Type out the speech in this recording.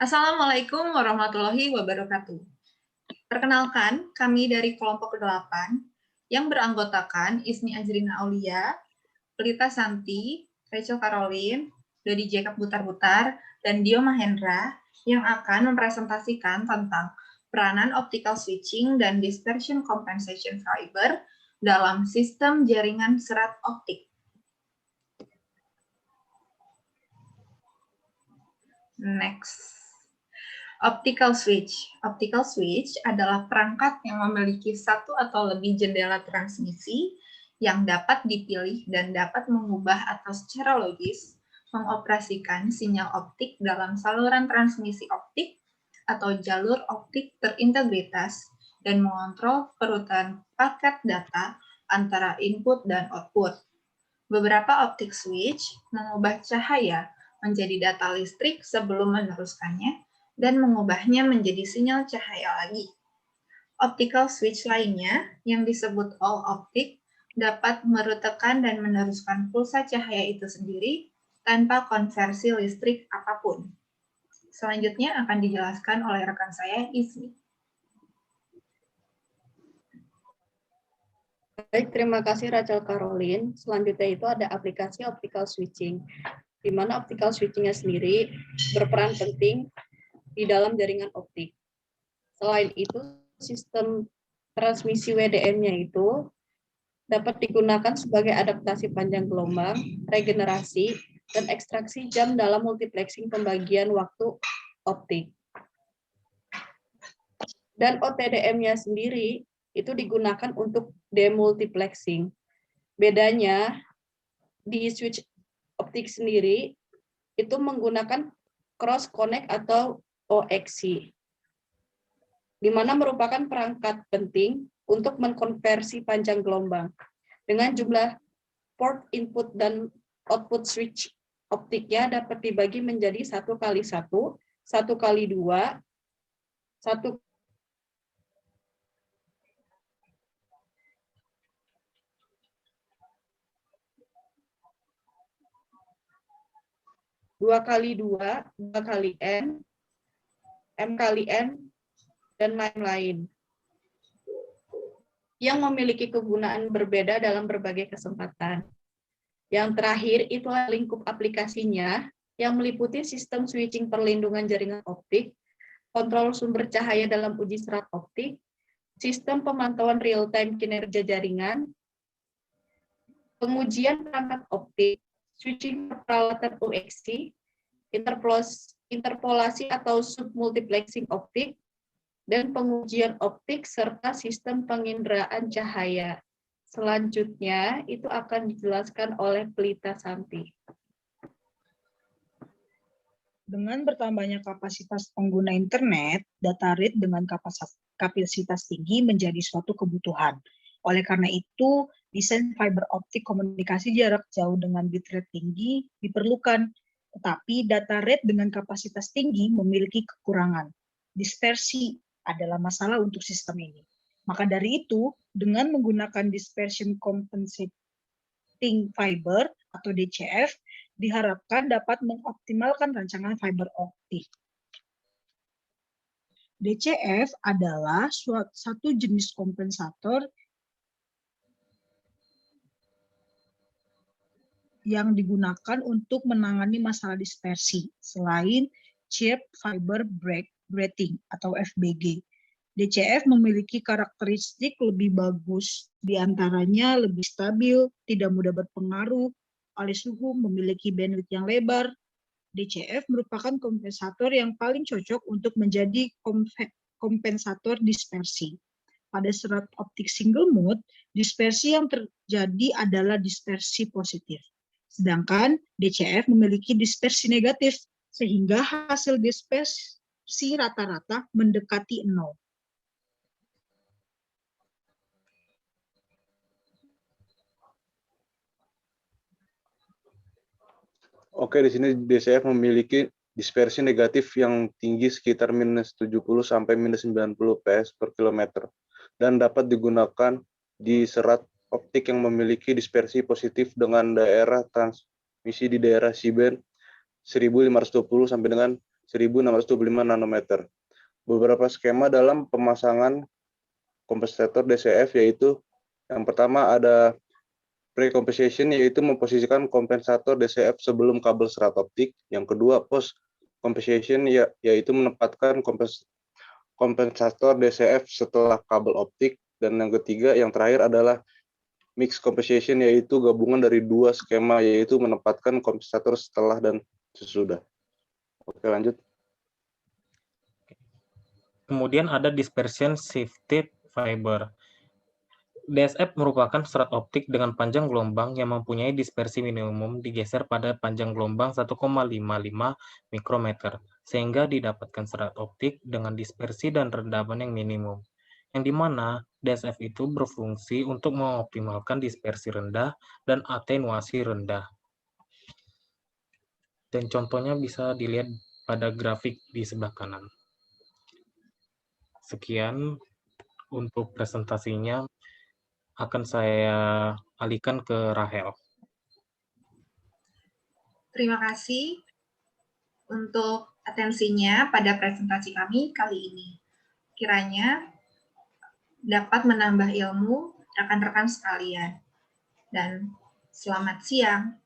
Assalamualaikum warahmatullahi wabarakatuh. Perkenalkan, kami dari kelompok ke-8 yang beranggotakan Ismi Ajrina Aulia, Pelita Santi, Rachel Caroline, Dodi Jacob Butar-Butar, dan Dio Mahendra yang akan mempresentasikan tentang peranan optical switching dan dispersion compensation fiber dalam sistem jaringan serat optik. Next. Optical switch. Optical switch adalah perangkat yang memiliki satu atau lebih jendela transmisi yang dapat dipilih dan dapat mengubah atau secara logis mengoperasikan sinyal optik dalam saluran transmisi optik atau jalur optik terintegritas dan mengontrol perutan paket data antara input dan output. Beberapa optik switch mengubah cahaya menjadi data listrik sebelum meneruskannya dan mengubahnya menjadi sinyal cahaya lagi. Optical switch lainnya yang disebut all optic dapat merutekan dan meneruskan pulsa cahaya itu sendiri tanpa konversi listrik apapun. Selanjutnya akan dijelaskan oleh rekan saya, Ismi. Baik, terima kasih Rachel Caroline. Selanjutnya itu ada aplikasi optical switching, di mana optical switching-nya sendiri berperan penting di dalam jaringan optik. Selain itu, sistem transmisi WDM-nya itu dapat digunakan sebagai adaptasi panjang gelombang, regenerasi, dan ekstraksi jam dalam multiplexing pembagian waktu optik. Dan OTDM-nya sendiri itu digunakan untuk demultiplexing. Bedanya di switch optik sendiri itu menggunakan cross connect atau OXC, di mana merupakan perangkat penting untuk mengkonversi panjang gelombang dengan jumlah port input dan output switch optiknya dapat dibagi menjadi 1x1, 1x2, 1 2x2, 2x N, M×N, dan lain-lain, yang memiliki kegunaan berbeda dalam berbagai kesempatan. Yang terakhir itu lingkup aplikasinya yang meliputi sistem switching perlindungan jaringan optik, kontrol sumber cahaya dalam uji serat optik, sistem pemantauan real-time kinerja jaringan, pengujian perangkat optik, switching peralatan OXC, interpolasi atau submultiplexing optik, dan pengujian optik serta sistem penginderaan cahaya. Selanjutnya itu akan dijelaskan oleh Pelita Santi. Dengan bertambahnya kapasitas pengguna internet, data rate dengan kapasitas tinggi menjadi suatu kebutuhan. Oleh karena itu, desain fiber optik komunikasi jarak jauh dengan bitrate tinggi diperlukan. Tetapi data rate dengan kapasitas tinggi memiliki kekurangan. Dispersi adalah masalah untuk sistem ini. Maka dari itu, dengan menggunakan dispersion compensating fiber atau DCF, diharapkan dapat mengoptimalkan rancangan fiber optik. DCF adalah satu jenis kompensator yang digunakan untuk menangani masalah dispersi selain chip fiber breathing atau FBG. DCF memiliki karakteristik lebih bagus, diantaranya lebih stabil, tidak mudah berpengaruh oleh suhu, memiliki bandwidth yang lebar. DCF merupakan kompensator yang paling cocok untuk menjadi kompensator dispersi. Pada serat optik single mode, dispersi yang terjadi adalah dispersi positif. Sedangkan DCF memiliki dispersi negatif, sehingga hasil dispersi rata-rata mendekati 0. Oke, di sini DCF memiliki dispersi negatif yang tinggi sekitar -70 sampai -90 ps per kilometer dan dapat digunakan di serat optik yang memiliki dispersi positif dengan daerah transmisi di daerah C-band 1520 sampai dengan 1625 nanometer. Beberapa skema dalam pemasangan kompensator DCF yaitu yang pertama ada pre-compensation, yaitu memposisikan kompensator DCF sebelum kabel serat optik. Yang kedua, post compensation, yaitu menempatkan kompensator DCF setelah kabel optik. Dan yang ketiga, yang terakhir adalah mix compensation, yaitu gabungan dari dua skema, yaitu menempatkan kompensator setelah dan sesudah. Oke, lanjut. Kemudian ada dispersion shifted fiber. DSF merupakan serat optik dengan panjang gelombang yang mempunyai dispersi minimum digeser pada panjang gelombang 1,55 mikrometer, sehingga didapatkan serat optik dengan dispersi dan rendaman yang minimum, yang dimana DSF itu berfungsi untuk mengoptimalkan dispersi rendah dan atenuasi rendah. Dan contohnya bisa dilihat pada grafik di sebelah kanan. Sekian untuk presentasinya. Akan saya alihkan ke Rahel. Terima kasih untuk atensinya pada presentasi kami kali ini. Kiranya dapat menambah ilmu rekan-rekan sekalian. Dan selamat siang.